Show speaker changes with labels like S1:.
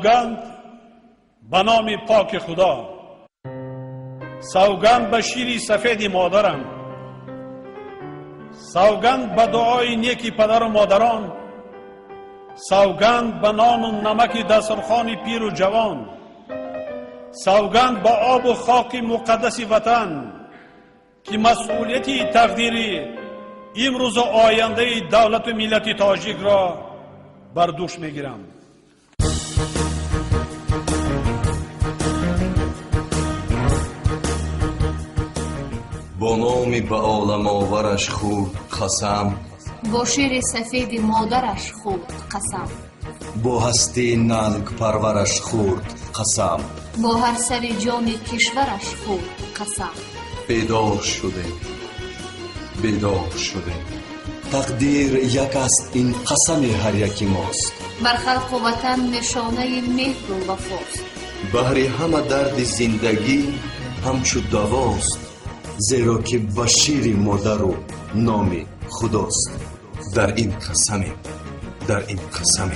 S1: سوگند به نام پاک خدا، سوگند به شیر سفید مادرم، سوگند به دعای نیکی پدر و مادران، سوگند به نان و نمک دسترخوان پیر و جوان، سوگند به آب و خاک مقدس وطن که مسئولیت تقدیر امروز و آینده دولت و ملت تاجیک را بر دوش میگیرم.
S2: با نامی به عالم آورش خورد قسم،
S3: با شیر سفید مادرش خورد قسم،
S2: با هستی ننگ پرورش خورد قسم،
S3: با هر سر جان کشورش خورد قسم.
S2: بیدار شده، بیدار شده، تقدیر یک است، این قسم هر یکی ماست.
S3: بر خلق و وطن نشانه مهر و وفاست.
S2: بهر همه درد زندگی همچو دواست، زیرا که به شیر مادر و نام خداست. در این قسم، در این قسم